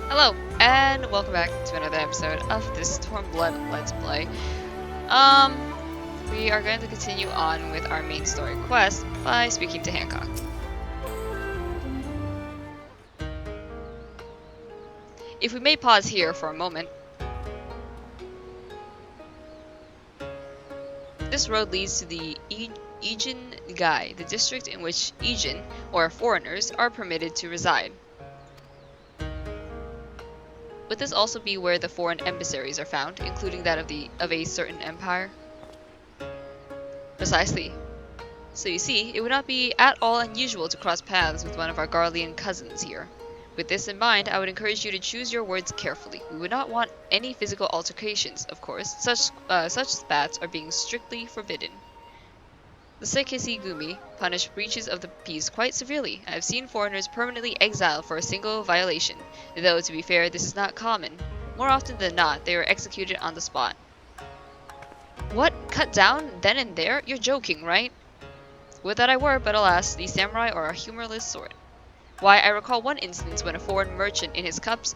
Hello, and welcome back to another episode of this Stormblood Let's Play. We are going to continue on with our main story quest by speaking to Hancock. If we may pause here for a moment. This road leads to the Aegean Gai, the district in which Aegean, or foreigners, are permitted to reside. Would this also be where the foreign emissaries are found, including that of a certain empire? Precisely. So you see, it would not be at all unusual to cross paths with one of our Garlean cousins here. With this in mind, I would encourage you to choose your words carefully. We would not want any physical altercations, of course. Such spats are being strictly forbidden. The Sekisi Gumi punish breaches of the peace quite severely. I have seen foreigners permanently exiled for a single violation, though to be fair, this is not common. More often than not, they are executed on the spot. What? Cut down then and there? You're joking, right? Would that I were, but alas, these samurai are a humorless sort. Why, I recall one instance when a foreign merchant in his cups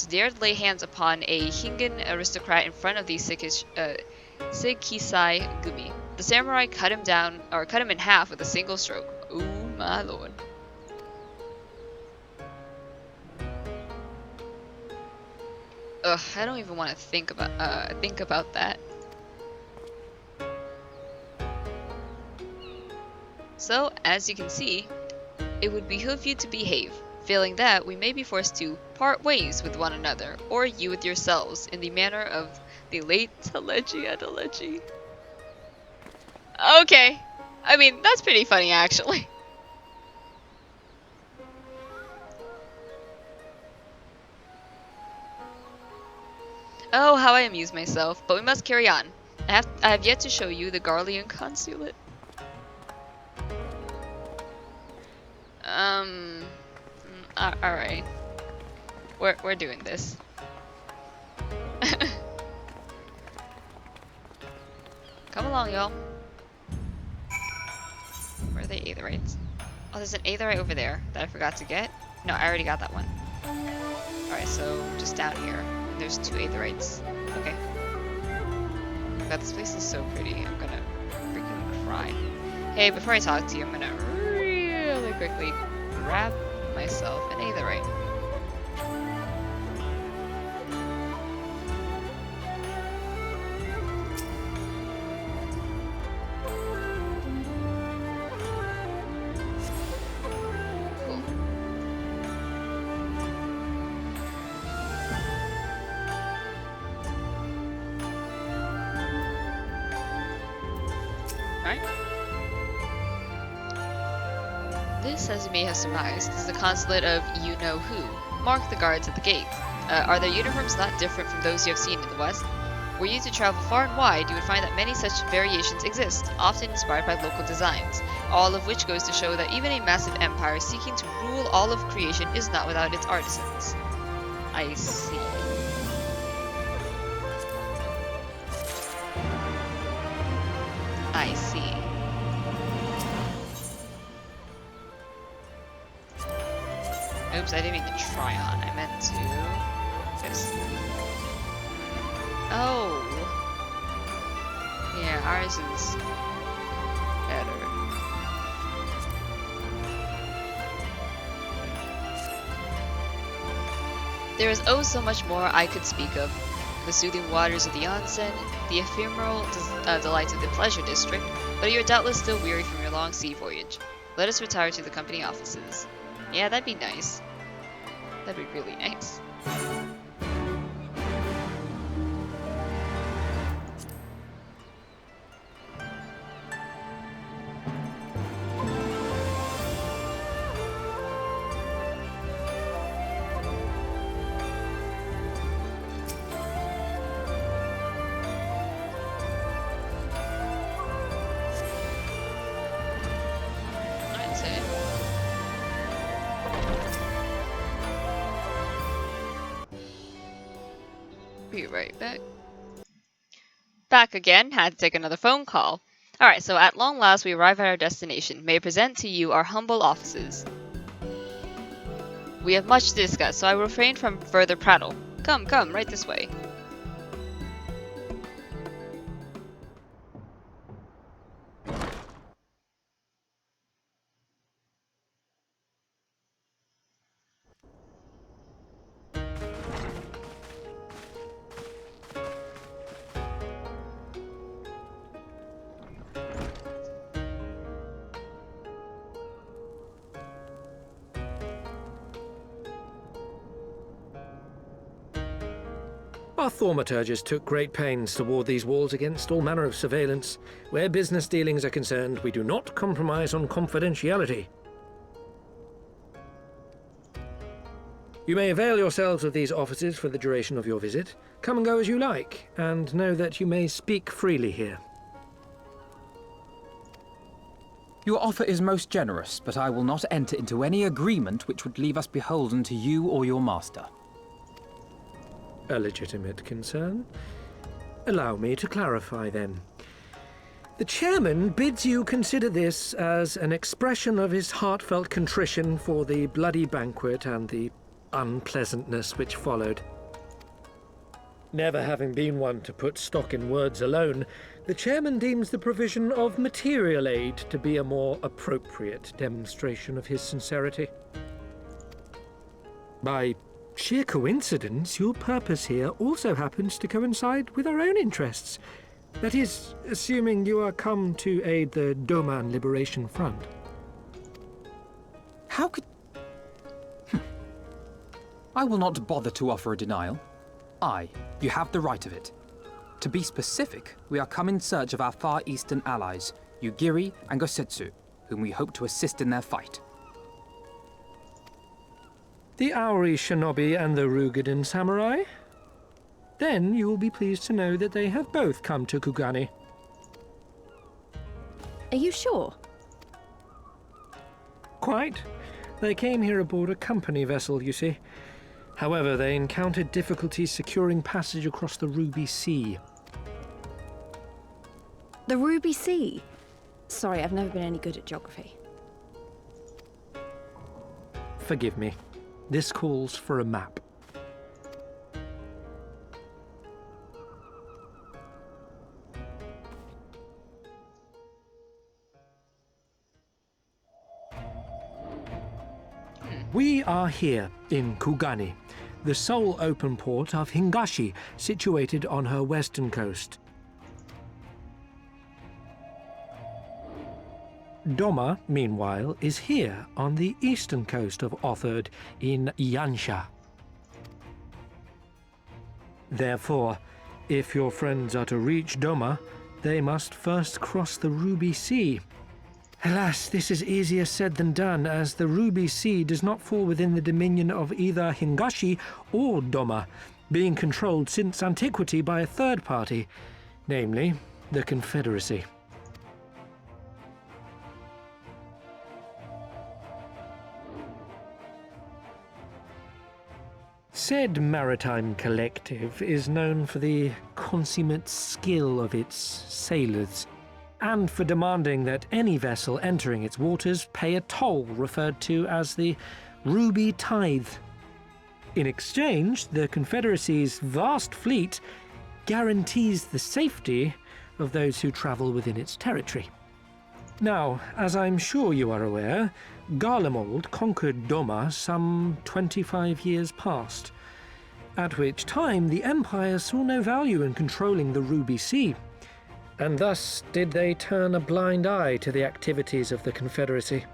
dared lay hands upon a Hingan aristocrat in front of the Sekisai Gumi. The samurai cut him in half with a single stroke. Oh my lord. Ugh, I don't even want to think about that. So, as you can see, it would behoove you to behave. Failing that, we may be forced to part ways with one another, or you with yourselves, in the manner of the late Teleji Adeleji. Okay. I mean, that's pretty funny, actually. Oh, how I amuse myself. But we must carry on. I have yet to show you the Garlean consulate. Alright. We're doing this. Come along, y'all. Where are the aetherites? Oh, there's an aetherite over there that I forgot to get. No, I already got that one. Alright, so just down here. There's two aetherites. Okay. God, this place is so pretty. I'm gonna freaking cry. Hey, before I talk to you, I'm gonna really quickly grab myself an aetherite. Cool. Alright. This, as you may have surmised, is the consulate of you-know-who. Mark the guards at the gate. Are their uniforms not different from those you have seen in the West? Were you to travel far and wide, you would find that many such variations exist, often inspired by local designs, all of which goes to show that even a massive empire seeking to rule all of creation is not without its artisans. I see. I see. Oops, I didn't mean to try on. I meant to just... Oh. Yeah, ours is better. There is oh so much more I could speak of. The soothing waters of the onsen, the ephemeral delights of the pleasure district, but you're doubtless still weary from your long sea voyage. Let us retire to the company offices. Yeah, that'd be nice. That'd be really nice. I'd say. Be right back. Back again, had to take another phone call. Alright, so at long last we arrive at our destination. May I present to you our humble offices. We have much to discuss, so I will refrain from further prattle. Come, come, right this way. Our thaumaturges took great pains to ward these walls against all manner of surveillance. Where business dealings are concerned, we do not compromise on confidentiality. You may avail yourselves of these offices for the duration of your visit. Come and go as you like, and know that you may speak freely here. Your offer is most generous, but I will not enter into any agreement which would leave us beholden to you or your master. A legitimate concern. Allow me to clarify then. The chairman bids you consider this as an expression of his heartfelt contrition for the bloody banquet and the unpleasantness which followed. Never having been one to put stock in words alone, the chairman deems the provision of material aid to be a more appropriate demonstration of his sincerity. By sheer coincidence, your purpose here also happens to coincide with our own interests. That is, assuming you are come to aid the Doman Liberation Front. How could... I will not bother to offer a denial. You have the right of it. To be specific, we are come in search of our Far Eastern allies, Yugiri and Gosetsu, whom we hope to assist in their fight. The Aori Shinobi and the Rugadan Samurai? Then you will be pleased to know that they have both come to Kugani. Are you sure? Quite. They came here aboard a company vessel, you see. However, they encountered difficulties securing passage across the Ruby Sea. The Ruby Sea? Sorry, I've never been any good at geography. Forgive me. This calls for a map. We are here in Kugani, the sole open port of Hingashi, situated on her western coast. Doma, meanwhile, is here on the eastern coast of Otherd in Yansha. Therefore, if your friends are to reach Doma, they must first cross the Ruby Sea. Alas, this is easier said than done, as the Ruby Sea does not fall within the dominion of either Hingashi or Doma, being controlled since antiquity by a third party, namely the Confederacy. Said maritime collective is known for the consummate skill of its sailors, and for demanding that any vessel entering its waters pay a toll referred to as the Ruby Tithe. In exchange, the Confederacy's vast fleet guarantees the safety of those who travel within its territory. Now, as I'm sure you are aware, Garlemald conquered Doma some 25 years past, at which time the Empire saw no value in controlling the Ruby Sea, and thus did they turn a blind eye to the activities of the Confederacy.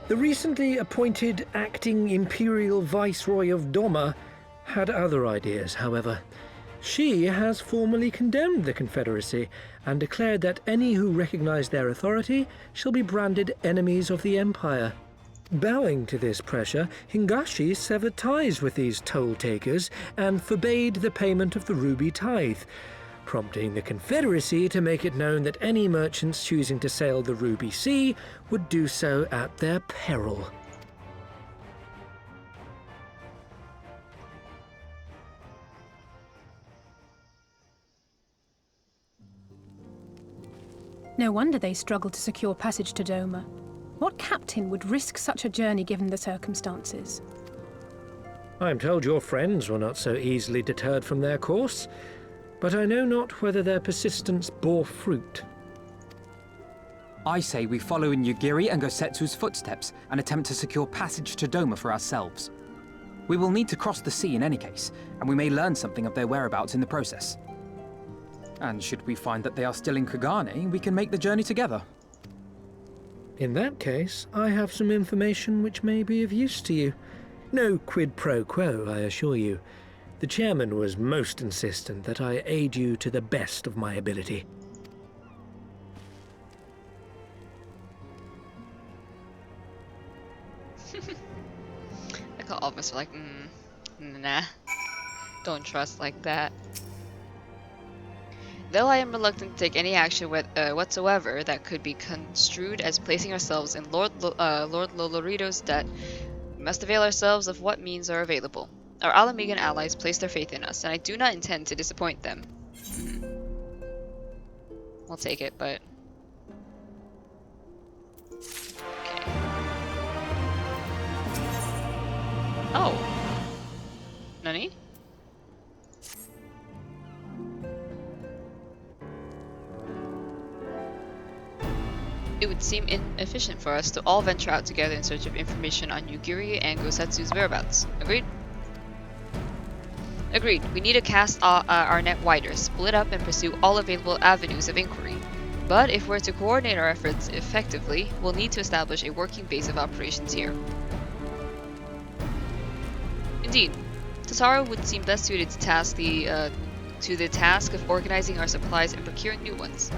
The recently appointed acting Imperial Viceroy of Doma had other ideas, however. She has formally condemned the Confederacy and declared that any who recognize their authority shall be branded enemies of the Empire. Bowing to this pressure, Hingashi severed ties with these toll-takers and forbade the payment of the Ruby Tithe, prompting the Confederacy to make it known that any merchants choosing to sail the Ruby Sea would do so at their peril. No wonder they struggled to secure passage to Doma. What captain would risk such a journey given the circumstances? I am told your friends were not so easily deterred from their course, but I know not whether their persistence bore fruit. I say we follow in Yugiri and Gosetsu's footsteps and attempt to secure passage to Doma for ourselves. We will need to cross the sea in any case, and we may learn something of their whereabouts in the process. And should we find that they are still in Kugane, we can make the journey together. In that case, I have some information which may be of use to you. No quid pro quo, I assure you. The chairman was most insistent that I aid you to the best of my ability. Like all of us are like, nah, don't trust like that. Though I am reluctant to take any action whatsoever that could be construed as placing ourselves in Lord Lolorito's debt, we must avail ourselves of what means are available. Our Alamegan allies place their faith in us, and I do not intend to disappoint them. We'll take it, but... Okay. Oh! Nani? It would seem inefficient for us to all venture out together in search of information on Yugiri and Gosetsu's whereabouts. Agreed? Agreed. We need to cast our net wider, split up, and pursue all available avenues of inquiry. But if we're to coordinate our efforts effectively, we'll need to establish a working base of operations here. Indeed, Totaro would seem best suited to the task of organizing our supplies and procuring new ones.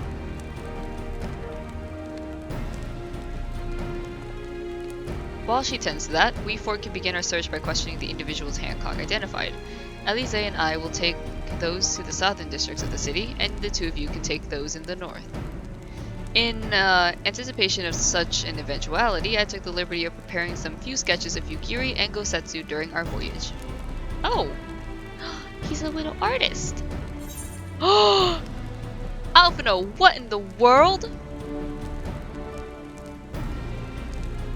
While she tends to that, we four can begin our search by questioning the individuals Hancock identified. Alize and I will take those to the southern districts of the city, and the two of you can take those in the north. In anticipation of such an eventuality, I took the liberty of preparing some few sketches of Yugiri and Gosetsu during our voyage. Oh! He's a little artist! Oh! Alphino, what in the world?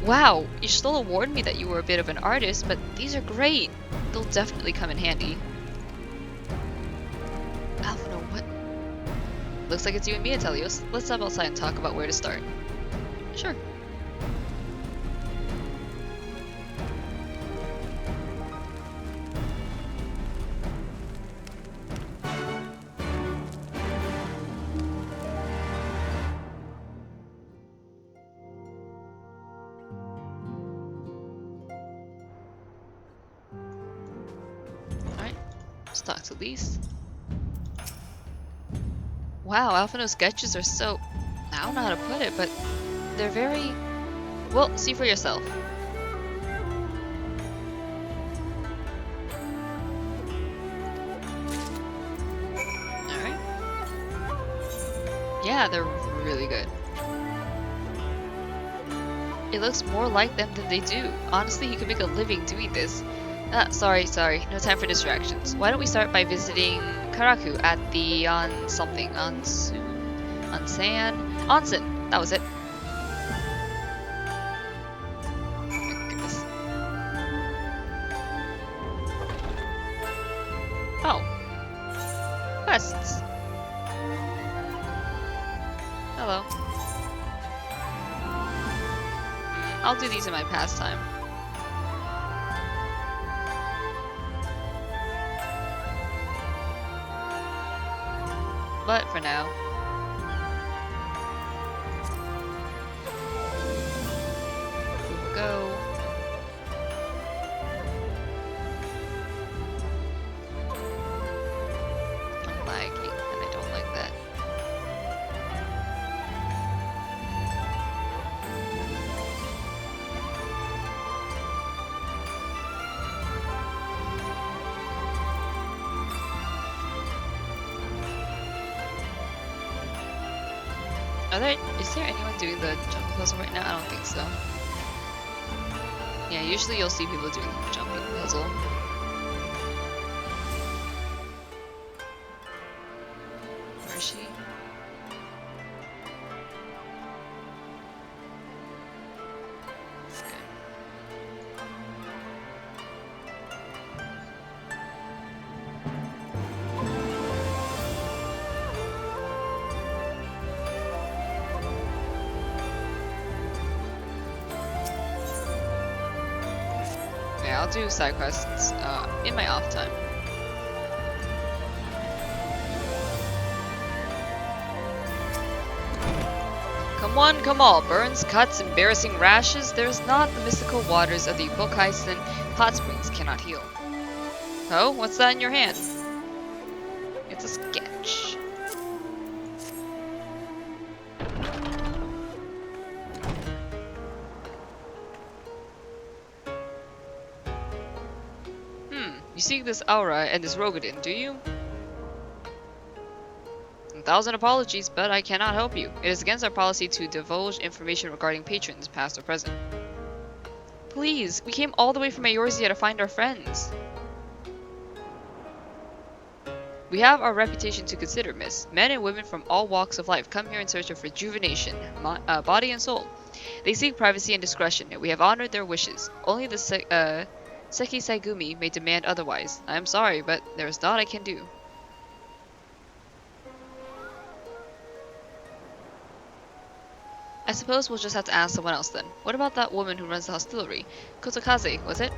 Wow, you still warned me that you were a bit of an artist, but these are great. They'll definitely come in handy. Alphino, what? Looks like it's you and me, Atelios. Let's step outside and talk about where to start. Sure. Alright, let's talk to Lise. Wow, Alphino's sketches are so... I don't know how to put it, but they're very... Well, see for yourself. Alright. Yeah, they're really good. It looks more like them than they do. Honestly, you could make a living doing this. Sorry. No time for distractions. Why don't we start by visiting Karaku at the onsen? That was it. Oh my goodness. Oh. Quests. Hello. I'll do these in my pastime. But for now. We will go. I'm lagging, and I don't like that. Is there anyone doing the jumping puzzle right now? I don't think so. Yeah, usually you'll see people doing the jumping puzzle. Where is she? I'll do side quests in my off time. Come one, come all. Burns, cuts, embarrassing rashes. There's not the mystical waters of the Bokaisen hot springs cannot heal. Oh, what's that in your hand? It's a sketch. You seek this aura and this Rogadin, do you? 1,000 apologies, but I cannot help you. It is against our policy to divulge information regarding patrons, past or present. Please, we came all the way from Eorzea to find our friends. We have our reputation to consider, miss. Men and women from all walks of life come here in search of rejuvenation, body and soul. They seek privacy and discretion, and we have honored their wishes. Only the Seki Saigumi may demand otherwise. I am sorry, but there is naught I can do. I suppose we'll just have to ask someone else then. What about that woman who runs the hostelry? Kotokaze, was it?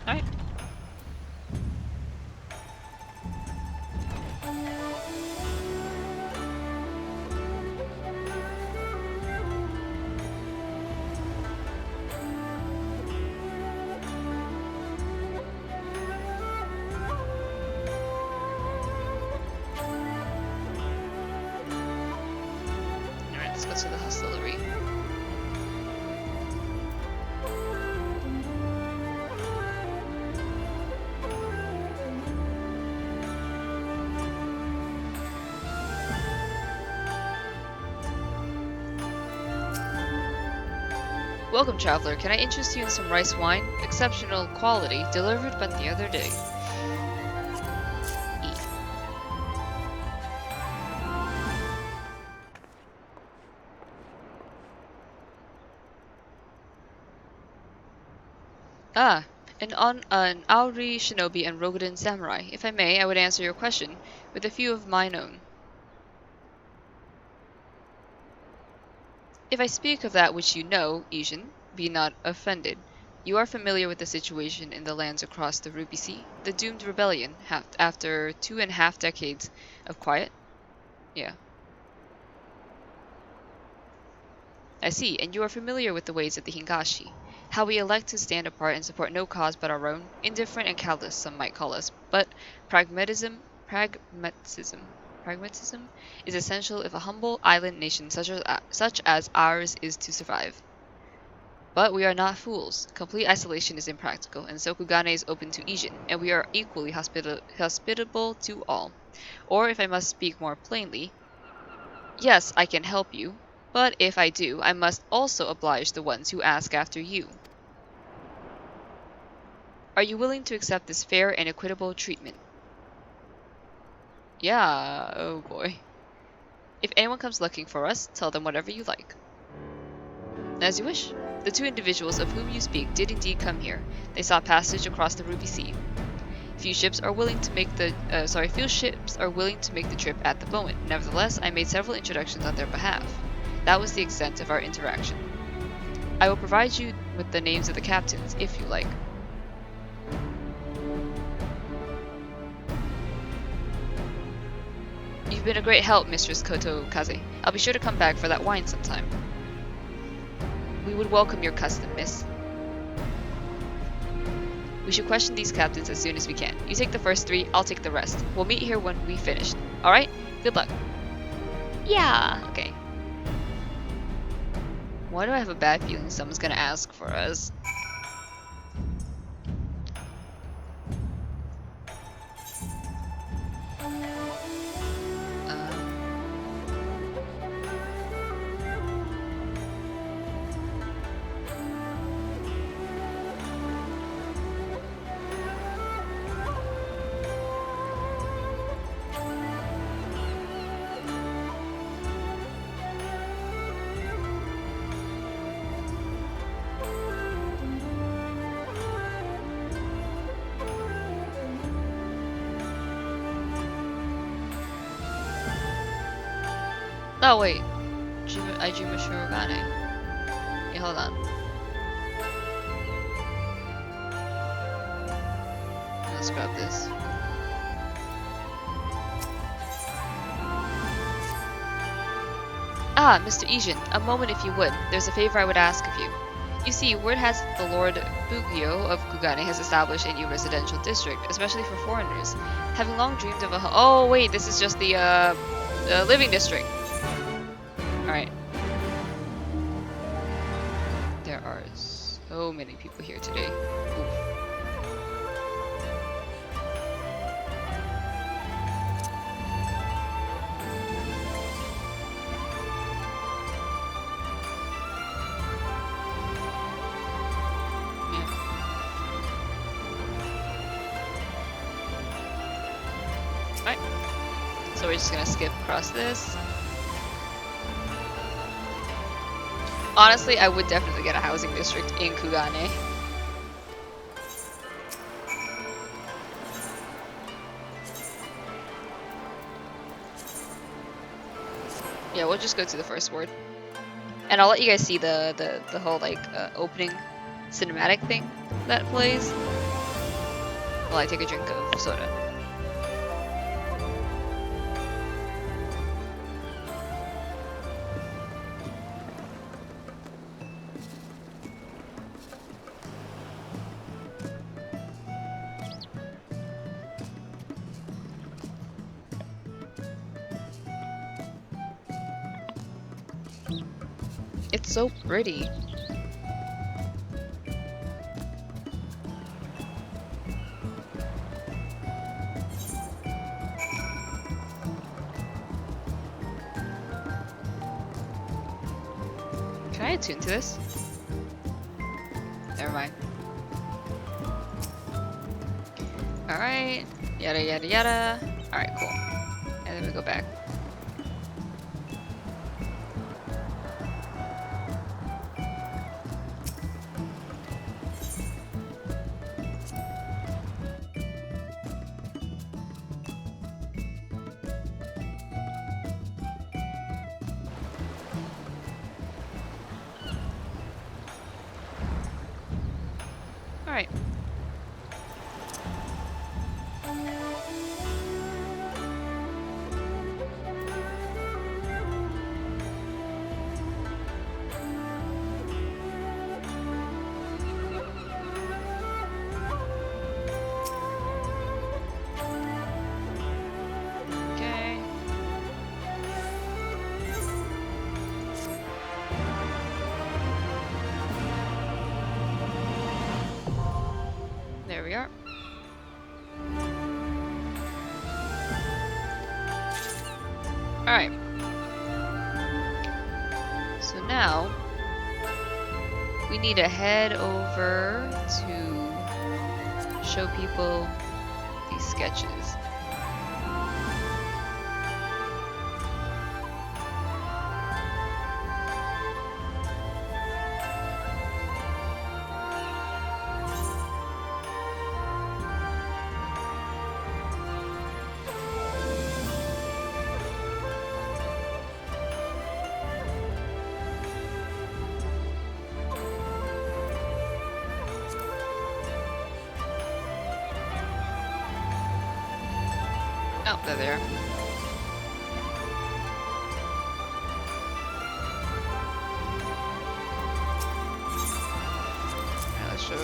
Alright. Alright, let's go to the hostelry. Welcome, traveler. Can I interest you in some rice wine? Exceptional quality, delivered but the other day. Eat. Ah, an Auri shinobi and Rogadin samurai. If I may, I would answer your question with a few of mine own. If I speak of that which you know, Ijin, be not offended. You are familiar with the situation in the lands across the Ruby Sea, the doomed rebellion after 2.5 decades of quiet? Yeah. I see, and you are familiar with the ways of the Hingashi, how we elect to stand apart and support no cause but our own, indifferent and callous some might call us, but pragmatism is essential if a humble island nation such as ours is to survive. But we are not fools. Complete isolation is impractical, and Sokugane is open to Ijin, and we are equally hospitable to all. Or, if I must speak more plainly, yes, I can help you, but if I do, I must also oblige the ones who ask after you. Are you willing to accept this fair and equitable treatment? Yeah, oh boy. If anyone comes looking for us, tell them whatever you like. As you wish. The two individuals of whom you speak did indeed come here. They sought passage across the Ruby Sea. Few ships are willing to make the trip at the moment. Nevertheless, I made several introductions on their behalf. That was the extent of our interaction. I will provide you with the names of the captains, if you like. You've been a great help, Mistress Kotokaze. I'll be sure to come back for that wine sometime. We would welcome your custom, miss. We should question these captains as soon as we can. You take the first 3, I'll take the rest. We'll meet here when we finished. Alright? Good luck. Yeah, okay. Why do I have a bad feeling someone's gonna ask for us? Oh wait, Ajima Shirogane. Yeah, hold on. Let's grab this. Ah, Mr. Ijin, a moment if you would. There's a favor I would ask of you. You see, word has that the Lord Bugyo of Kugane has established a new residential district, especially for foreigners. Having long dreamed of a oh wait, this is just the living district. Alright. There are so many people here today. Oof. Alright, so we're just gonna skip across this. Honestly, I would definitely get a housing district in Kugane. Yeah, we'll just go to the first ward. And I'll let you guys see the whole like opening cinematic thing that plays while I take a drink of soda. It's so pretty. Can I attune to this? Never mind. Alright. Yada yada yada. Alright, cool. And then we go back. Alright. Okay. There we are. Alright. So now we need to head over to show people these sketches. Oh, they're there. Alright, let's show.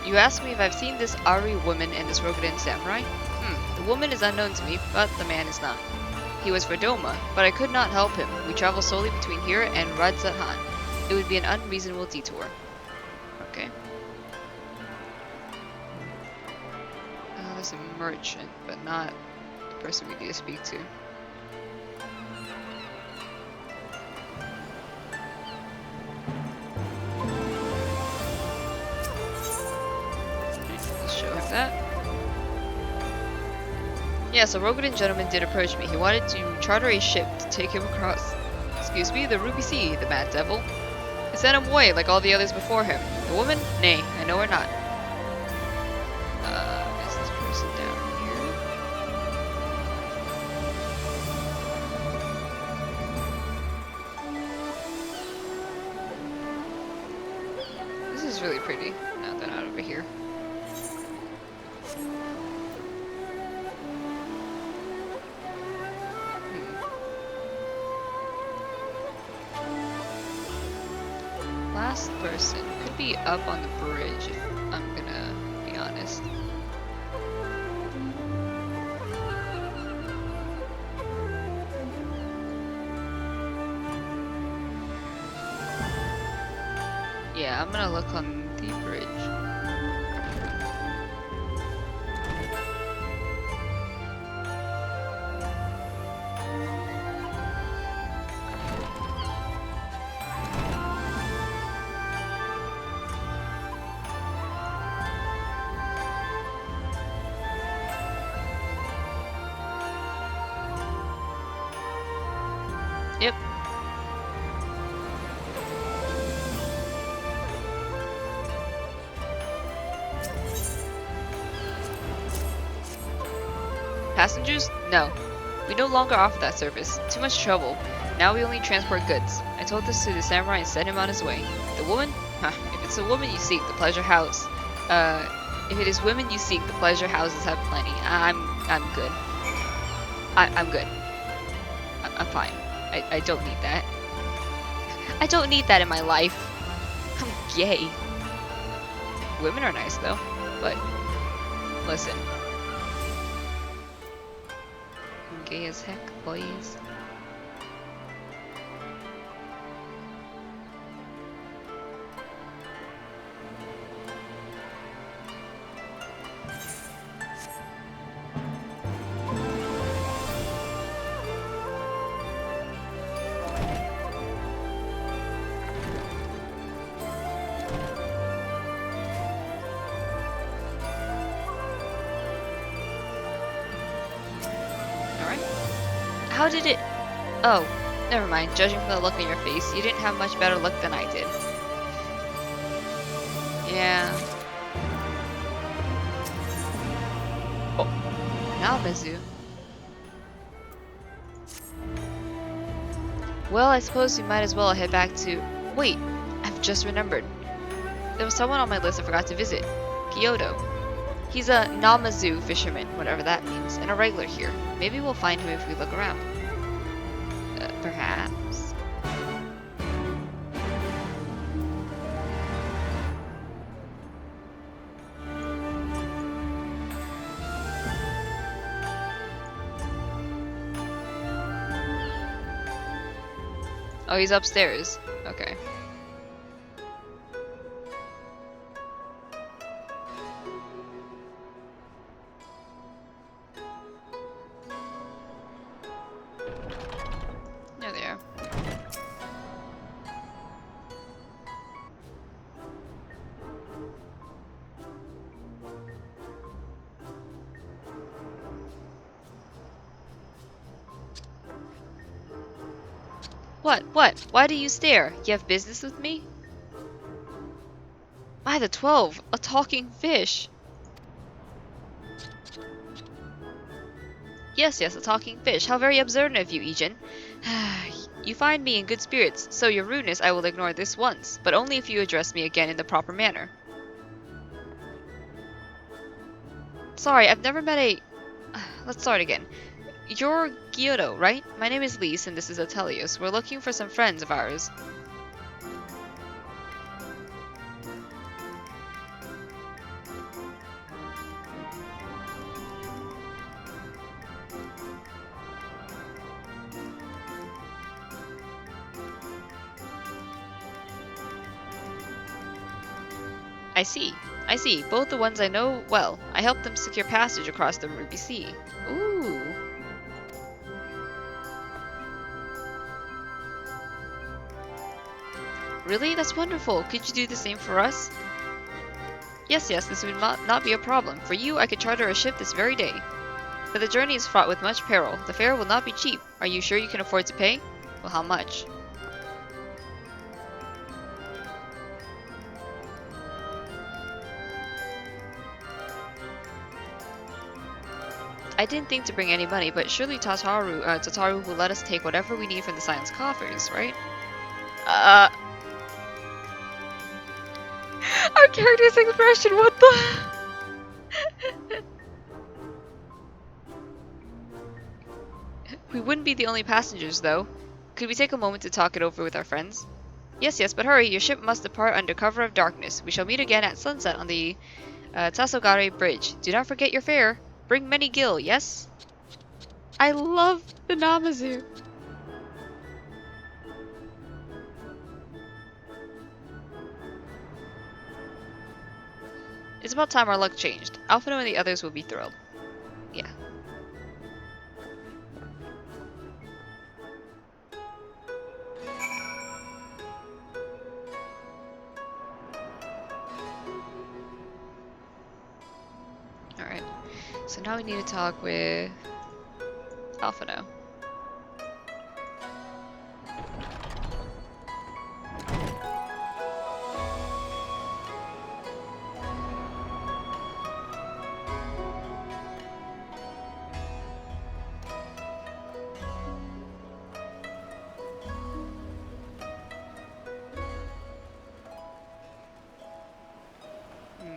You asked me if I've seen this Ari woman and this Rokuden samurai? The woman is unknown to me, but the man is not. He was for Doma, but I could not help him. We travel solely between here and Radzathan. It would be an unreasonable detour. Okay. There's a merchant, but not the person we need to speak to. Let's show him that. Yeah, so Rokuden gentleman did approach me. He wanted to charter a ship to take him across, excuse me, the Ruby Sea, the mad devil. I sent him away like all the others before him. The woman? Nay, I know her not. Is this person down here? really pretty. No, they're not over here. Last person could be up on the bridge if I'm gonna be honest. Yeah, I'm gonna look on the bridge. Yep. Passengers? No. We no longer offer that service. Too much trouble. Now we only transport goods. I told this to the samurai and sent him on his way. The woman? Huh. If it's a woman you seek, the pleasure house. If it is women you seek, the pleasure houses have plenty. I'm good. I'm good. I'm fine. I don't need that. I don't need that in my life. I'm gay. Women are nice though, but listen. I'm gay as heck, boys. How did it... Oh, never mind. Judging from the look on your face, you didn't have much better luck than I did. Yeah. Oh. Now, Mizu. Well, I suppose we might as well head back to... Wait, I've just remembered. There was someone on my list I forgot to visit. Kyoto. He's a Namazu fisherman, whatever that means, and a regular here. Maybe we'll find him if we look around. Perhaps. Oh, he's upstairs. Okay. There they are. What? Why do you stare? You have business with me? By the 12, a talking fish. Yes, a talking fish. How very observant of you, Ijin. You find me in good spirits, so your rudeness I will ignore this once, but only if you address me again in the proper manner. Sorry, I've never met a... Let's start again. You're Kyoto, right? My name is Lise, and this is Atelius. We're looking for some friends of ours. I see. Both the ones I know well. I helped them secure passage across the Ruby Sea. Ooh. Really? That's wonderful. Could you do the same for us? Yes, this would not be a problem. For you, I could charter a ship this very day. But the journey is fraught with much peril. The fare will not be cheap. Are you sure you can afford to pay? Well, how much? I didn't think to bring any money, but surely Tataru will let us take whatever we need from the Silence coffers, right? Are character's expression, what the? We wouldn't be the only passengers, though. Could we take a moment to talk it over with our friends? Yes, yes, but hurry, your ship must depart under cover of darkness. We shall meet again at sunset on the Tasogare Bridge. Do not forget your fare. Bring many gil, yes? I love the Namazu. It's about time our luck changed. Alphino and the others will be thrilled. Yeah. Alright. So now we need to talk with Alphino.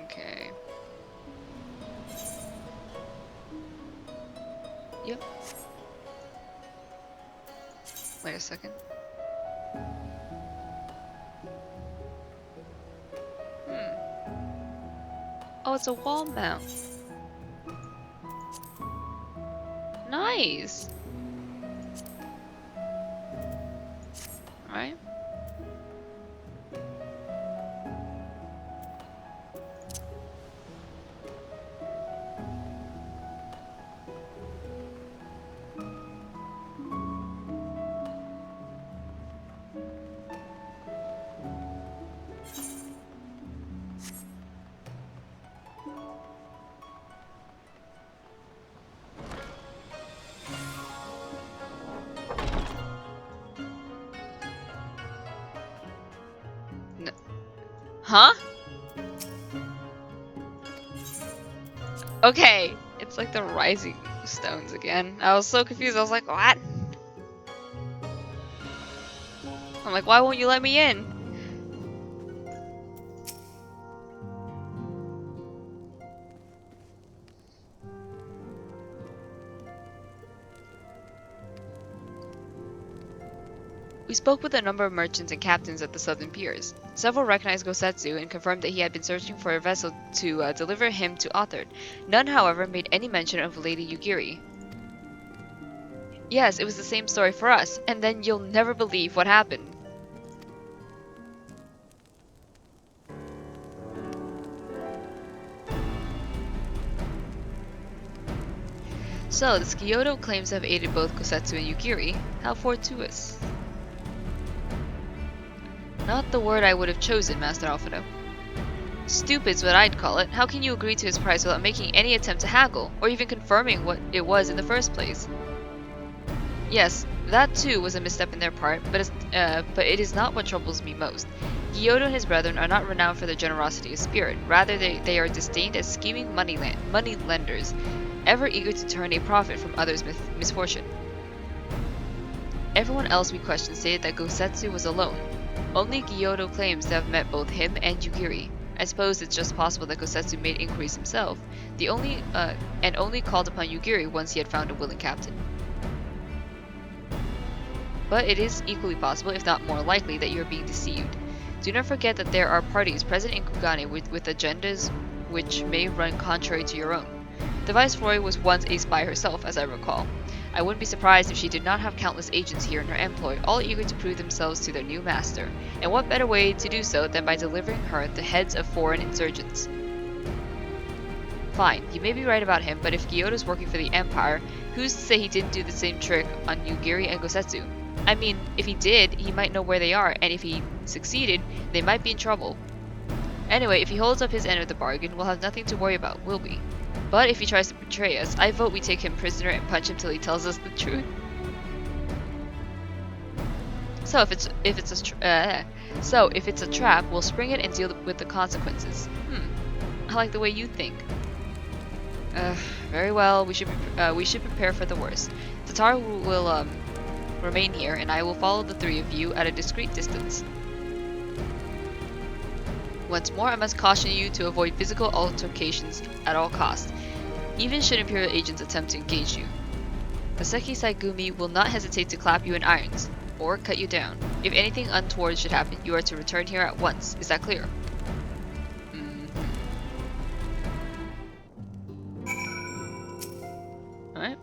Okay. Yep. Wait a second. Oh, it's a wall mount. Nice. Alright. Huh? Okay, it's like the rising stones again. I was so confused. I was like, what? I'm like, why won't you let me in? We spoke with a number of merchants and captains at the southern piers. Several recognized Gosetsu and confirmed that he had been searching for a vessel to deliver him to Othard. None, however, made any mention of Lady Yugiri. Yes, it was the same story for us, and then you'll never believe what happened. So, this Kyoto claims to have aided both Gosetsu and Yugiri. How fortuitous. Not the word I would have chosen, Master Alfredo. Stupid's what I'd call it. How can you agree to his price without making any attempt to haggle, or even confirming what it was in the first place? Yes, that too was a misstep in their part, but it is not what troubles me most. Kyoto and his brethren are not renowned for their generosity of spirit. Rather, they are disdained as scheming money lenders, ever eager to turn a profit from others' misfortune. Everyone else we questioned stated that Gosetsu was alone. Only Kyoto claims to have met both him and Yugiri. I suppose it's just possible that Gosetsu made inquiries himself, and only called upon Yugiri once he had found a willing captain. But it is equally possible, if not more likely, that you are being deceived. Do not forget that there are parties present in Kugane with agendas which may run contrary to your own. The Viceroy was once a spy herself, as I recall. I wouldn't be surprised if she did not have countless agents here in her employ, all eager to prove themselves to their new master. And what better way to do so than by delivering her the heads of foreign insurgents? Fine, you may be right about him, but if Kyoto's working for the Empire, who's to say he didn't do the same trick on Yugiri and Gosetsu? I mean, if he did, he might know where they are, and if he succeeded, they might be in trouble. Anyway, if he holds up his end of the bargain, we'll have nothing to worry about, will we? But if he tries to betray us, I vote we take him prisoner and punch him till he tells us the truth. So if it's a trap, we'll spring it and deal with the consequences. I like the way you think. Very well. We should prepare for the worst. Tatar will remain here, and I will follow the three of you at a discreet distance. Once more, I must caution you to avoid physical altercations at all costs, even should Imperial agents attempt to engage you. The Seki Saigumi will not hesitate to clap you in irons, or cut you down. If anything untoward should happen, you are to return here at once. Is that clear? Alright.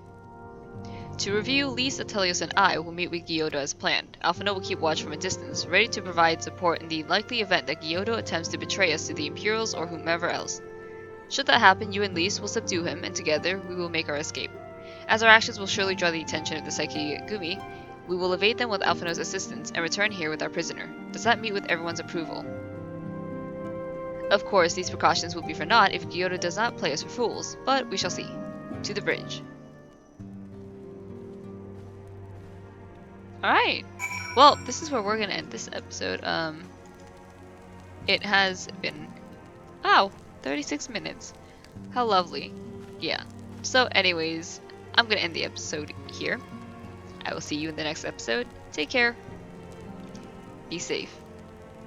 To review, Lise, Atelios, and I will meet with Gyodo as planned. Alphinaud will keep watch from a distance, ready to provide support in the likely event that Gyodo attempts to betray us to the Imperials or whomever else. Should that happen, you and Lise will subdue him, and together we will make our escape. As our actions will surely draw the attention of the Saikigami, we will evade them with Alphinaud's assistance and return here with our prisoner. Does that meet with everyone's approval? Of course, these precautions will be for naught if Gyodo does not play us for fools, but we shall see. To the bridge. Alright. Well, this is where we're gonna end this episode. It has been... Wow, 36 minutes. How lovely. Yeah. So anyways, I'm gonna end the episode here. I will see you in the next episode. Take care. Be safe.